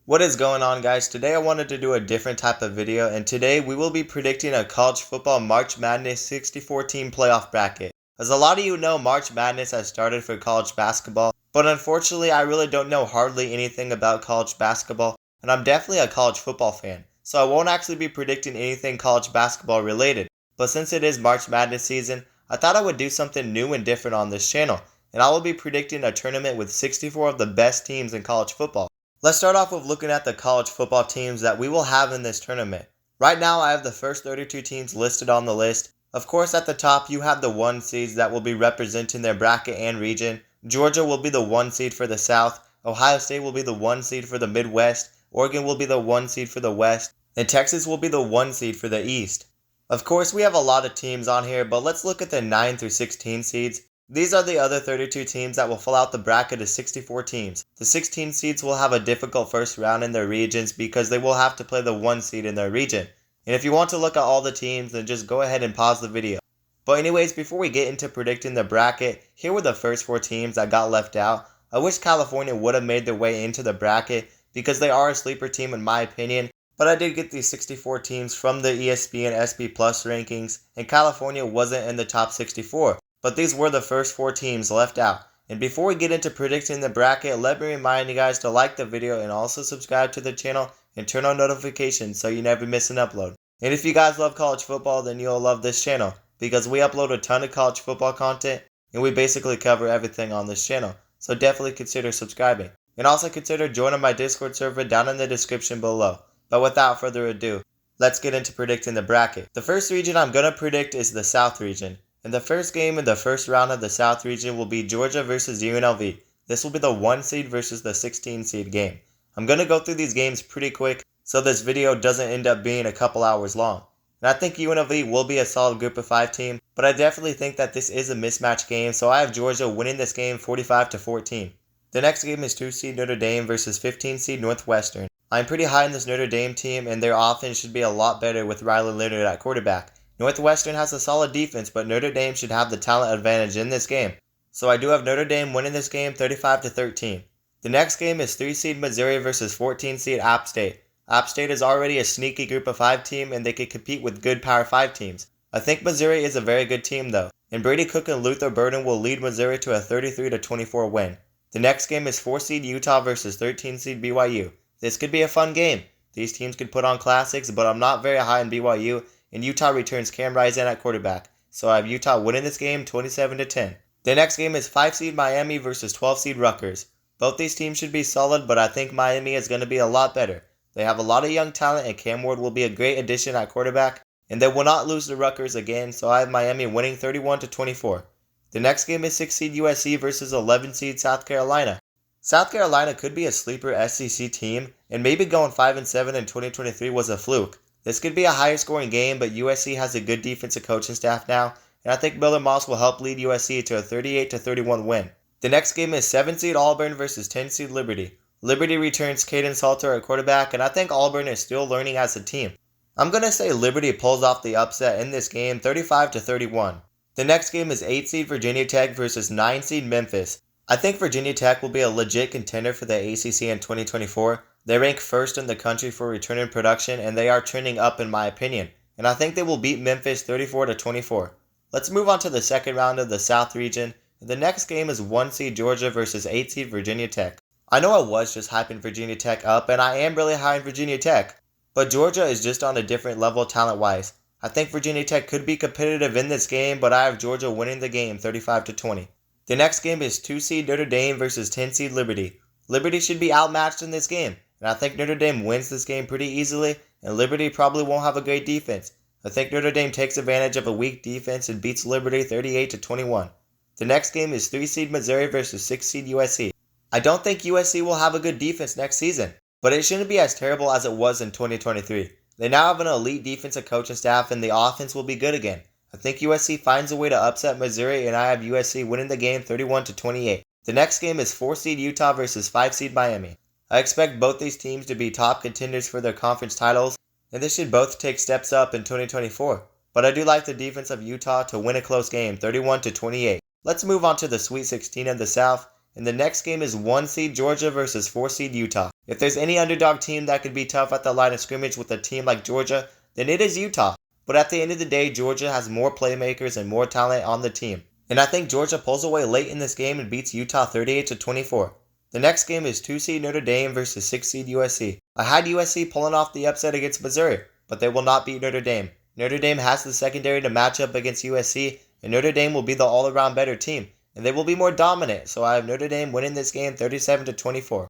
What is going on, guys? Today I wanted to do a different type of video, and today we will be predicting a college football March Madness 64 team playoff bracket. As a lot of you know, March Madness has started for college basketball, but unfortunately I really don't know hardly anything about college basketball, and I'm definitely a college football fan, so I won't actually be predicting anything college basketball related. But since it is March Madness season, I thought I would do something new and different on this channel, and I will be predicting a tournament with 64 of the best teams in college football. Let's start off with looking at the college football teams that we will have in this tournament. Right now I have the first 32 teams listed on the list. Of course, at the top you have the 1 seeds that will be representing their bracket and region. Georgia will be the 1 seed for the South, Ohio State will be the 1 seed for the Midwest, Oregon will be the 1 seed for the West, and Texas will be the 1 seed for the East. Of course, we have a lot of teams on here, but let's look at the 9 through 16 seeds. These are the other 32 teams that will fill out the bracket of 64 teams. The 16 seeds will have a difficult first round in their regions because they will have to play the 1 seed in their region. And if you want to look at all the teams, then just go ahead and pause the video. But anyways, before we get into predicting the bracket, here were the first 4 teams that got left out. I wish California would have made their way into the bracket because they are a sleeper team in my opinion. But I did get these 64 teams from the ESPN SP Plus rankings, and California wasn't in the top 64. But these were the first 4 teams left out. And before we get into predicting the bracket, let me remind you guys to like the video and also subscribe to the channel and turn on notifications so you never miss an upload. And if you guys love college football, then you'll love this channel because we upload a ton of college football content and we basically cover everything on this channel. So definitely consider subscribing. And also consider joining my Discord server down in the description below. But without further ado, let's get into predicting the bracket. The first region I'm going to predict is the South region. And the first game in the first round of the South region will be Georgia versus UNLV. This will be the 1 seed versus the 16 seed game. I'm going to go through these games pretty quick so this video doesn't end up being a couple hours long. And I think UNLV will be a solid group of 5 team, but I definitely think that this is a mismatch game, so I have Georgia winning this game 45-14. The next game is 2 seed Notre Dame versus 15 seed Northwestern. I'm pretty high in this Notre Dame team and their offense should be a lot better with Riley Leonard at quarterback. Northwestern has a solid defense, but Notre Dame should have the talent advantage in this game. So I do have Notre Dame winning this game 35-13. The next game is 3 seed Missouri versus 14 seed App State. App State is already a sneaky group of 5 team and they can compete with good Power 5 teams. I think Missouri is a very good team though, and Brady Cook and Luther Burden will lead Missouri to a 33-24 win. The next game is 4 seed Utah versus 13 seed BYU. This could be a fun game. These teams could put on classics, but I'm not very high in BYU. And Utah returns Cam Rising at quarterback, so I have Utah winning this game 27-10. The next game is 5 seed Miami versus 12 seed Rutgers. Both these teams should be solid, but I think Miami is going to be a lot better. They have a lot of young talent and Cam Ward will be a great addition at quarterback, and they will not lose to Rutgers again, so I have Miami winning 31-24. The next game is 6 seed USC versus 11 seed South Carolina. South Carolina could be a sleeper SEC team, and maybe going 5-7 in 2023 was a fluke. This could be a higher scoring game, but USC has a good defensive coaching staff now, and I think Miller Moss will help lead USC to a 38-31 win. The next game is 7 seed Auburn versus 10 seed Liberty. Liberty returns Caden Salter at quarterback, and I think Auburn is still learning as a team. I'm going to say Liberty pulls off the upset in this game 35-31. The next game is 8 seed Virginia Tech versus 9 seed Memphis. I think Virginia Tech will be a legit contender for the ACC in 2024. They rank first in the country for return in production and they are trending up in my opinion. And I think they will beat Memphis 34-24. Let's move on to the second round of the South region. The next game is 1 seed Georgia versus 8 seed Virginia Tech. I know I was just hyping Virginia Tech up and I am really high in Virginia Tech. But Georgia is just on a different level talent wise. I think Virginia Tech could be competitive in this game, but I have Georgia winning the game 35-20. The next game is 2 seed Notre Dame versus 10 seed Liberty. Liberty should be outmatched in this game. And I think Notre Dame wins this game pretty easily, and Liberty probably won't have a great defense. I think Notre Dame takes advantage of a weak defense and beats Liberty 38-21. The next game is 3 seed Missouri versus 6 seed USC. I don't think USC will have a good defense next season, but it shouldn't be as terrible as it was in 2023. They now have an elite defensive coaching staff and the offense will be good again. I think USC finds a way to upset Missouri and I have USC winning the game 31-28. The next game is 4 seed Utah versus 5 seed Miami. I expect both these teams to be top contenders for their conference titles, and they should both take steps up in 2024. But I do like the defense of Utah to win a close game 31-28. Let's move on to the Sweet 16 of the South, and the next game is 1 seed Georgia versus 4 seed Utah. If there's any underdog team that could be tough at the line of scrimmage with a team like Georgia, then it is Utah. But at the end of the day, Georgia has more playmakers and more talent on the team. And I think Georgia pulls away late in this game and beats Utah 38-24. The next game is 2 seed Notre Dame versus 6 seed USC. I had USC pulling off the upset against Missouri, but they will not beat Notre Dame. Notre Dame has the secondary to match up against USC, and Notre Dame will be the all-around better team, and they will be more dominant, so I have Notre Dame winning this game 37-24.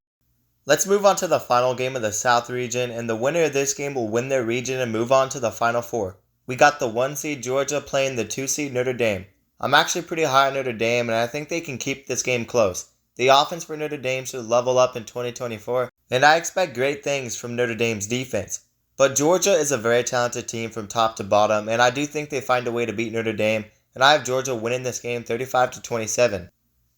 Let's move on to the final game of the South region, and the winner of this game will win their region and move on to the Final Four. We got the 1 seed Georgia playing the 2 seed Notre Dame. I'm actually pretty high on Notre Dame, and I think they can keep this game close. The offense for Notre Dame should level up in 2024, and I expect great things from Notre Dame's defense. But Georgia is a very talented team from top to bottom, and I do think they find a way to beat Notre Dame, and I have Georgia winning this game 35-27.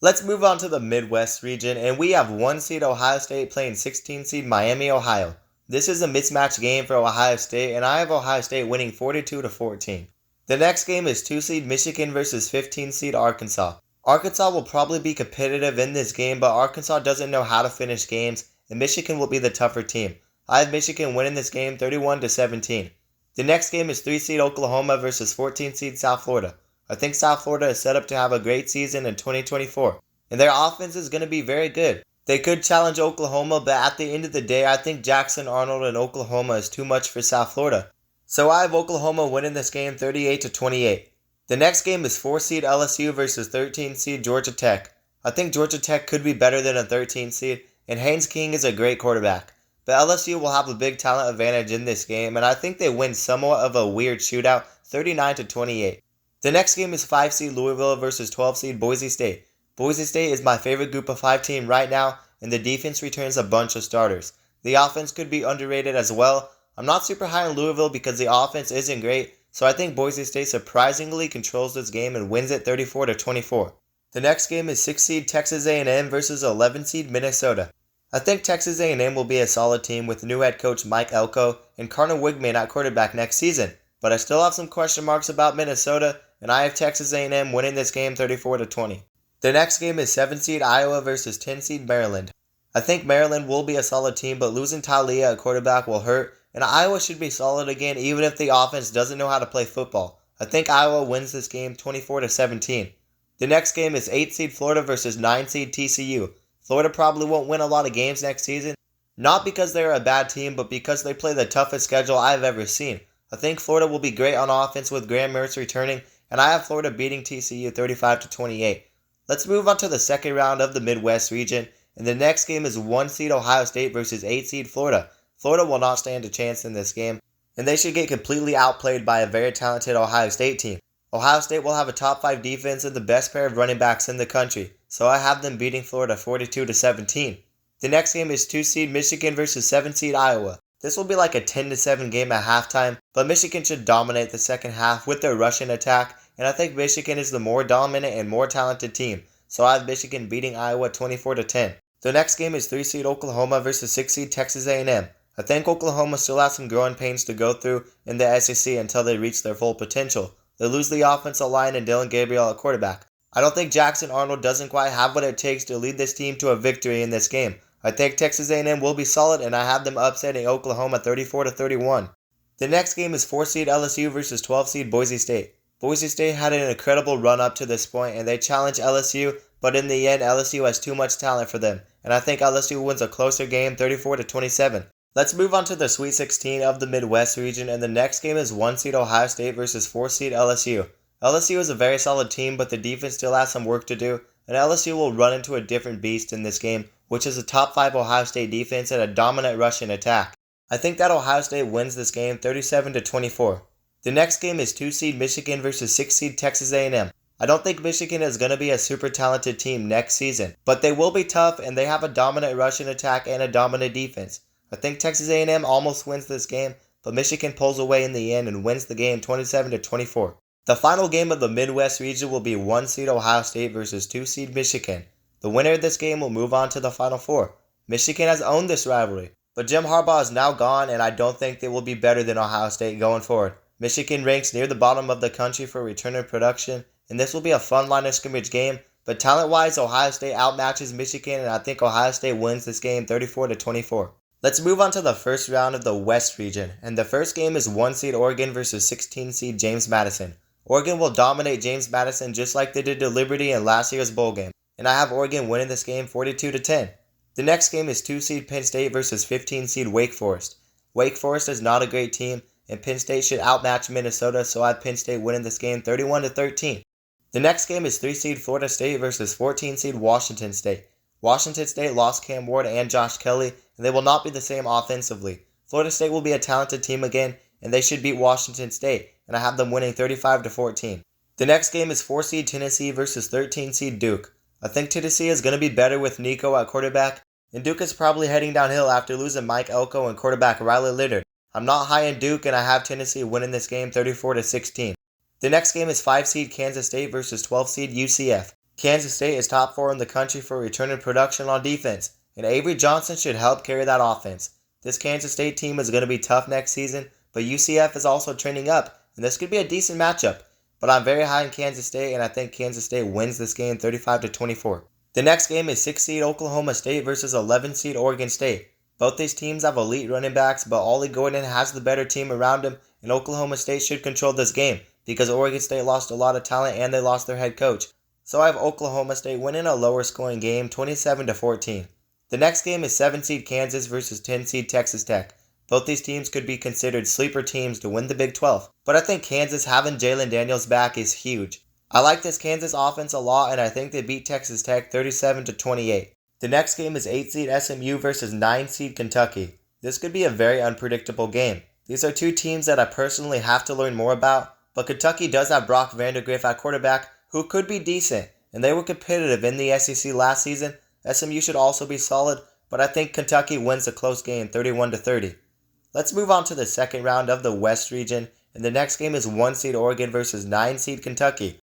Let's move on to the Midwest region, and we have 1 seed Ohio State playing 16 seed Miami, Ohio. This is a mismatched game for Ohio State, and I have Ohio State winning 42-14. The next game is 2 seed Michigan versus 15 seed Arkansas. Arkansas will probably be competitive in this game, but Arkansas doesn't know how to finish games, and Michigan will be the tougher team. I have Michigan winning this game 31-17. The next game is 3 seed Oklahoma versus 14 seed South Florida. I think South Florida is set up to have a great season in 2024, and their offense is going to be very good. They could challenge Oklahoma, but at the end of the day, I think Jackson Arnold and Oklahoma is too much for South Florida. So I have Oklahoma winning this game 38-28. The next game is 4 seed LSU versus 13 seed Georgia Tech. I think Georgia Tech could be better than a 13 seed, and Haynes King is a great quarterback. But LSU will have a big talent advantage in this game, and I think they win somewhat of a weird shootout 39-28. The next game is 5 seed Louisville versus 12 seed Boise State. Boise State is my favorite group of 5 team right now, and the defense returns a bunch of starters. The offense could be underrated as well. I'm not super high on Louisville because the offense isn't great, so I think Boise State surprisingly controls this game and wins it 34-24. The next game is 6 seed Texas A&M versus 11 seed Minnesota. I think Texas A&M will be a solid team with new head coach Mike Elko and Connor Wigman at quarterback next season, but I still have some question marks about Minnesota, and I have Texas A&M winning this game 34-20. The next game is 7 seed Iowa versus 10 seed Maryland. I think Maryland will be a solid team, but losing Talia at quarterback will hurt, and Iowa should be solid again even if the offense doesn't know how to play football. I think Iowa wins this game 24-17. The next game is 8 seed Florida versus 9 seed TCU. Florida probably won't win a lot of games next season, not because they're a bad team, but because they play the toughest schedule I've ever seen. I think Florida will be great on offense with Graham Mertz returning, and I have Florida beating TCU 35-28. Let's move on to the second round of the Midwest region, and the next game is 1 seed Ohio State versus 8 seed Florida. Florida will not stand a chance in this game, and they should get completely outplayed by a very talented Ohio State team. Ohio State will have a top 5 defense and the best pair of running backs in the country, so I have them beating Florida 42-17. The next game is 2 seed Michigan versus 7 seed Iowa. This will be like a 10-7 game at halftime, but Michigan should dominate the second half with their rushing attack, and I think Michigan is the more dominant and more talented team, so I have Michigan beating Iowa 24-10. The next game is 3 seed Oklahoma versus 6 seed Texas A&M. I think Oklahoma still has some growing pains to go through in the SEC until they reach their full potential. They lose the offensive line and Dylan Gabriel at quarterback. I don't think Jackson Arnold doesn't quite have what it takes to lead this team to a victory in this game. I think Texas A&M will be solid, and I have them upsetting Oklahoma 34-31. The next game is 4 seed LSU versus 12 seed Boise State. Boise State had an incredible run up to this point, and they challenged LSU, but in the end LSU has too much talent for them, and I think LSU wins a closer game 34-27. Let's move on to the Sweet 16 of the Midwest region, and the next game is 1 seed Ohio State versus 4 seed LSU. LSU is a very solid team, but the defense still has some work to do, and LSU will run into a different beast in this game, which is a top 5 Ohio State defense and a dominant rushing attack. I think that Ohio State wins this game 37-24. The next game is 2 seed Michigan versus 6 seed Texas A&M. I don't think Michigan is going to be a super talented team next season, but they will be tough, and they have a dominant rushing attack and a dominant defense. I think Texas A&M almost wins this game, but Michigan pulls away in the end and wins the game 27-24. The final game of the Midwest region will be 1 seed Ohio State versus 2 seed Michigan. The winner of this game will move on to the Final Four. Michigan has owned this rivalry, but Jim Harbaugh is now gone, and I don't think they will be better than Ohio State going forward. Michigan ranks near the bottom of the country for return of production, and this will be a fun line of scrimmage game, But talent-wise, Ohio State outmatches Michigan, and I think Ohio State wins this game 34-24. Let's move on to the first round of the West region, and the first game is 1 seed Oregon versus 16 seed James Madison. Oregon will dominate James Madison just like they did to Liberty in last year's bowl game, and I have Oregon winning this game 42-10. The next game is 2 seed Penn State versus 15 seed Wake Forest. Wake Forest is not a great team, and Penn State should outmatch Minnesota, so I have Penn State winning this game 31-13. The next game is 3 seed Florida State versus 14 seed Washington State. Washington State lost Cam Ward and Josh Kelly, and they will not be the same offensively. Florida State will be a talented team again, and they should beat Washington State, and I have them winning 35-14. The next game is 4 seed Tennessee versus 13 seed Duke. I think Tennessee is going to be better with Nico at quarterback, and Duke is probably heading downhill after losing Mike Elko and quarterback Riley Leonard. I'm not high in Duke, and I have Tennessee winning this game 34-16. The next game is 5 seed Kansas State versus 12 seed UCF. Kansas State is top 4 in the country for return and production on defense, and Avery Johnson should help carry that offense. This Kansas State team is going to be tough next season, but UCF is also trending up, and this could be a decent matchup. But I'm very high in Kansas State, and I think Kansas State wins this game 35-24. The next game is 6 seed Oklahoma State versus 11 seed Oregon State. Both these teams have elite running backs, but Ollie Gordon has the better team around him, and Oklahoma State should control this game, because Oregon State lost a lot of talent and they lost their head coach. So I have Oklahoma State winning a lower scoring game 27-14. The next game is 7 seed Kansas versus 10 seed Texas Tech. Both these teams could be considered sleeper teams to win the Big 12, but I think Kansas having Jalen Daniels back is huge. I like this Kansas offense a lot, and I think they beat Texas Tech 37-28. The next game is 8 seed SMU versus 9 seed Kentucky. This could be a very unpredictable game. These are two teams that I personally have to learn more about, but Kentucky does have Brock Vandagriff at quarterback, who could be decent, and they were competitive in the SEC last season. SMU should also be solid, but I think Kentucky wins a close game 31-30. Let's move on to the second round of the West region, and the next game is 1 seed Oregon versus 9 seed Kentucky.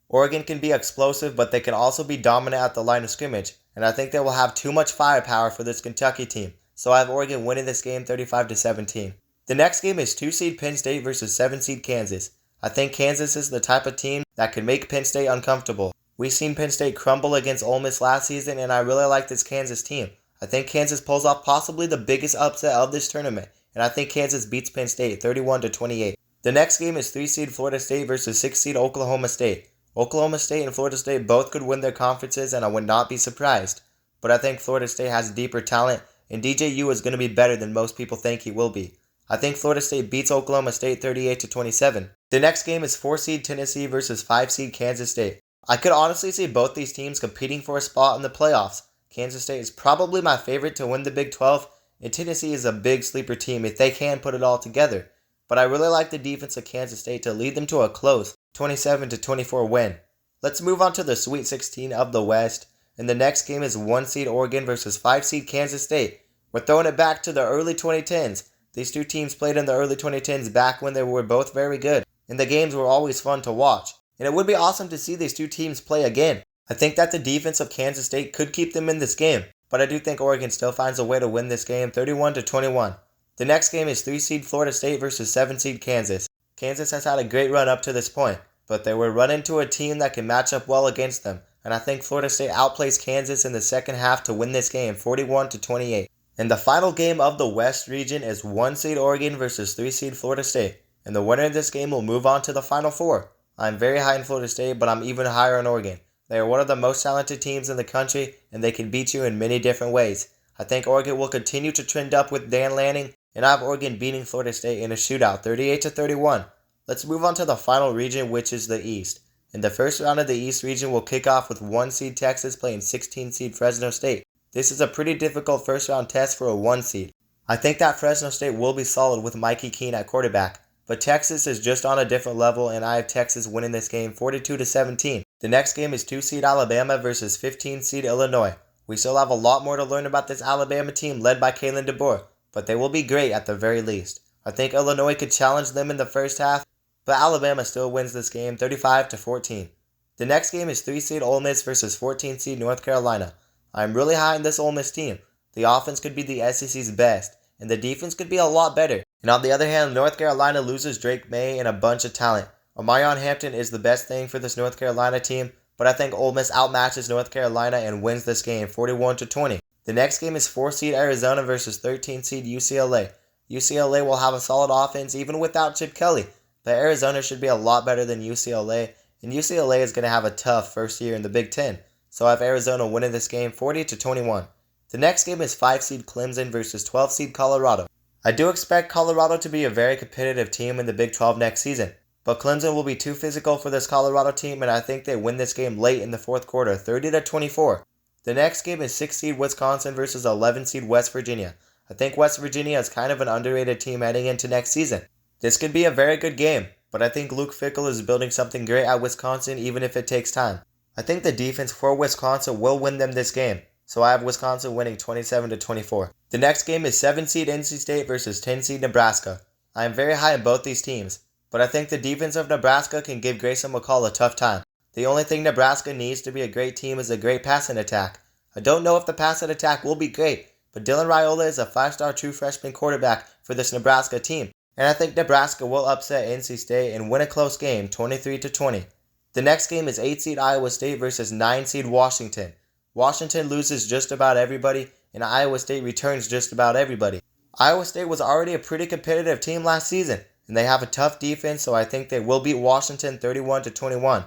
Oregon can be explosive, but they can also be dominant at the line of scrimmage, and I think they will have too much firepower for this Kentucky team, so I have Oregon winning this game 35-17. The next game is 2 seed Penn State versus 7 seed Kansas. I think Kansas is the type of team that can make Penn State uncomfortable. We've seen Penn State crumble against Ole Miss last season, and I really like this Kansas team. I think Kansas pulls off possibly the biggest upset of this tournament, and I think Kansas beats Penn State 31-28. The next game is 3 seed Florida State versus 6 seed Oklahoma State. Oklahoma State and Florida State both could win their conferences, and I would not be surprised. But I think Florida State has deeper talent, and DJU is going to be better than most people think he will be. I think Florida State beats Oklahoma State 38-27. The next game is 4 seed Tennessee versus 5 seed Kansas State. I could honestly see both these teams competing for a spot in the playoffs. Kansas State is probably my favorite to win the Big 12, and Tennessee is a big sleeper team if they can put it all together. But I really like the defense of Kansas State to lead them to a close 27-24 win. Let's move on to the Sweet 16 of the West, and the next game is 1 seed Oregon versus 5 seed Kansas State. We're throwing it back to the early 2010s. These two teams played in the early 2010s back when they were both very good, and the games were always fun to watch. And it would be awesome to see these two teams play again. I think that the defense of Kansas State could keep them in this game, but I do think Oregon still finds a way to win this game 31-21. The next game is 3 seed Florida State versus 7 seed Kansas. Kansas has had a great run up to this point, but they were run into a team that can match up well against them, and I think Florida State outplays Kansas in the second half to win this game 41-28. And the final game of the West region is 1 seed Oregon versus 3 seed Florida State, and the winner of this game will move on to the Final Four. I'm very high in Florida State, but I'm even higher on Oregon. They are one of the most talented teams in the country, and they can beat you in many different ways. I think Oregon will continue to trend up with Dan Lanning, and I have Oregon beating Florida State in a shootout 38-31. Let's move on to the final region, which is the East. And the first round of the East region will kick off with 1 seed Texas playing 16 seed Fresno State. This is a pretty difficult first round test for a 1 seed. I think that Fresno State will be solid with Mikey Keene at quarterback, but Texas is just on a different level, and I have Texas winning this game 42-17. The next game is 2 seed Alabama versus 15 seed Illinois. We still have a lot more to learn about this Alabama team led by Kalen DeBoer, but they will be great at the very least. I think Illinois could challenge them in the first half, but Alabama still wins this game 35-14. The next game is 3 seed Ole Miss versus 14 seed North Carolina. I'm really high in this Ole Miss team. The offense could be the SEC's best, and the defense could be a lot better. And on the other hand, North Carolina loses Drake May and a bunch of talent. Omarion Hampton is the best thing for this North Carolina team, but I think Ole Miss outmatches North Carolina and wins this game 41-20. The next game is 4 seed Arizona versus 13 seed UCLA. UCLA will have a solid offense even without Chip Kelly, but Arizona should be a lot better than UCLA, and UCLA is going to have a tough first year in the Big Ten. So I have Arizona winning this game 40-21. The next game is 5 seed Clemson versus 12 seed Colorado. I do expect Colorado to be a very competitive team in the Big 12 next season, but Clemson will be too physical for this Colorado team, and I think they win this game late in the fourth quarter, 30-24. The next game is 6 seed Wisconsin versus 11 seed West Virginia. I think West Virginia is kind of an underrated team heading into next season. This could be a very good game, but I think Luke Fickell is building something great at Wisconsin even if it takes time. I think the defense for Wisconsin will win them this game, so I have Wisconsin winning 27-24. The next game is 7 seed NC State versus 10 seed Nebraska. I am very high in both these teams, but I think the defense of Nebraska can give Grayson McCall a tough time. The only thing Nebraska needs to be a great team is a great passing attack. I don't know if the passing attack will be great, but Dylan Raiola is a 5-star true freshman quarterback for this Nebraska team, and I think Nebraska will upset NC State and win a close game 23-20. The next game is 8 seed Iowa State versus 9 seed Washington. Washington loses just about everybody, and Iowa State returns just about everybody. Iowa State was already a pretty competitive team last season, and they have a tough defense, so I think they will beat Washington 31-21.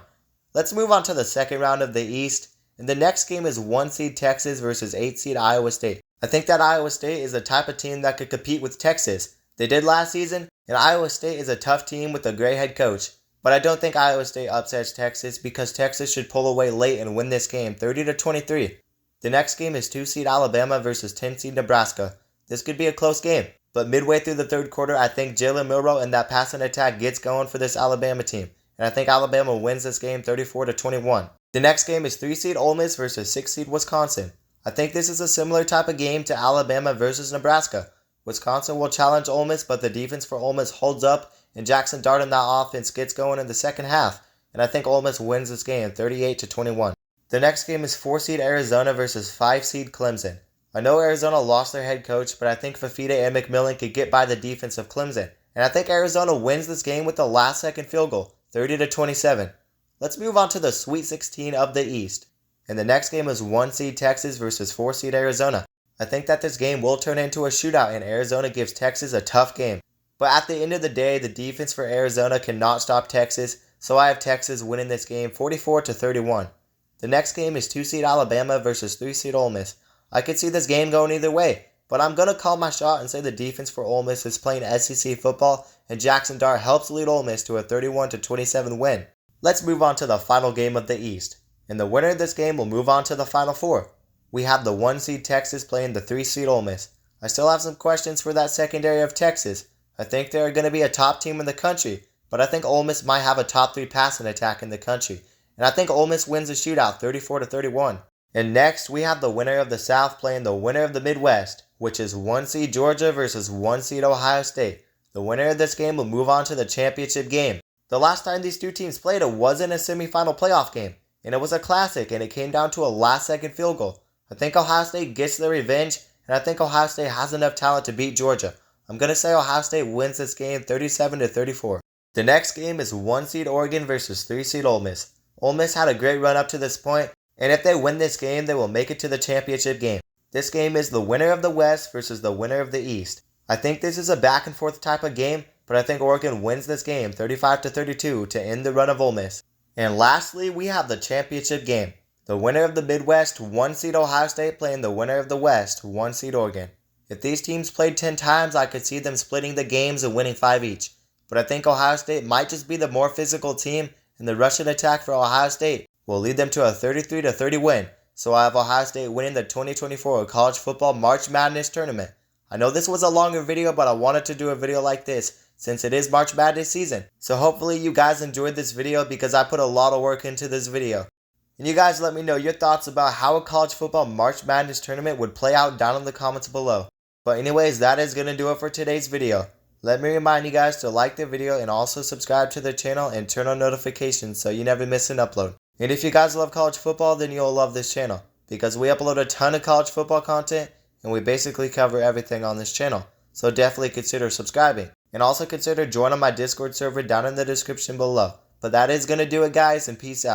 Let's move on to the second round of the East, and the next game is 1 seed Texas versus 8 seed Iowa State. I think that Iowa State is the type of team that could compete with Texas. They did last season, and Iowa State is a tough team with a great head coach. But I don't think Iowa State upsets Texas because Texas should pull away late and win this game 30-23. The next game is 2 seed Alabama versus 10 seed Nebraska. This could be a close game, but midway through the third quarter, I think Jalen Milroe and that passing attack gets going for this Alabama team, and I think Alabama wins this game 34-21. The next game is 3 seed Ole Miss versus 6 seed Wisconsin. I think this is a similar type of game to Alabama versus Nebraska. Wisconsin will challenge Ole Miss, but the defense for Ole Miss holds up, and Jackson Dart and that offense gets going in the second half, and I think Ole Miss wins this game 38-21. The next game is 4 seed Arizona versus 5 seed Clemson. I know Arizona lost their head coach, but I think Fafita and McMillan could get by the defense of Clemson, and I think Arizona wins this game with a last-second field goal, 30-27. Let's move on to the Sweet 16 of the East, and the next game is 1 seed Texas versus 4 seed Arizona. I think that this game will turn into a shootout, and Arizona gives Texas a tough game. But at the end of the day, the defense for Arizona cannot stop Texas, so I have Texas winning this game 44-31. The next game is 2 seed Alabama versus 3 seed Ole Miss. I could see this game going either way, but I'm going to call my shot and say the defense for Ole Miss is playing SEC football, and Jackson Dart helps lead Ole Miss to a 31-27 win. Let's move on to the final game of the East, and the winner of this game will move on to the Final Four. We have the 1 seed Texas playing the 3 seed Ole Miss. I still have some questions for that secondary of Texas. I think they're going to be a top team in the country, but I think Ole Miss might have a top 3 passing attack in the country, and I think Ole Miss wins the shootout 34-31. And next, we have the winner of the South playing the winner of the Midwest, which is 1 seed Georgia versus 1 seed Ohio State. The winner of this game will move on to the championship game. The last time these two teams played, it wasn't a semifinal playoff game, and it was a classic, and it came down to a last-second field goal. I think Ohio State gets their revenge, and I think Ohio State has enough talent to beat Georgia. I'm going to say Ohio State wins this game 37-34. The next game is 1 seed Oregon versus 3 seed Ole Miss. Ole Miss had a great run up to this point, and if they win this game, they will make it to the championship game. This game is the winner of the West versus the winner of the East. I think this is a back and forth type of game, but I think Oregon wins this game 35-32 to end the run of Ole Miss. And lastly, we have the championship game. The winner of the Midwest, 1 seed Ohio State playing the winner of the West, 1 seed Oregon. If these teams played 10 times, I could see them splitting the games and winning 5 each. But I think Ohio State might just be the more physical team, and the rushing attack for Ohio State will lead them to a 33-30 win. So I have Ohio State winning the 2024 College Football March Madness Tournament. I know this was a longer video, but I wanted to do a video like this since it is March Madness season. So hopefully you guys enjoyed this video because I put a lot of work into this video. And you guys let me know your thoughts about how a college football March Madness tournament would play out down in the comments below. But anyways, that is going to do it for today's video. Let me remind you guys to like the video and also subscribe to the channel and turn on notifications so you never miss an upload. And if you guys love college football, then you'll love this channel because we upload a ton of college football content and we basically cover everything on this channel. So definitely consider subscribing and also consider joining my Discord server down in the description below. But that is going to do it, guys, and peace out.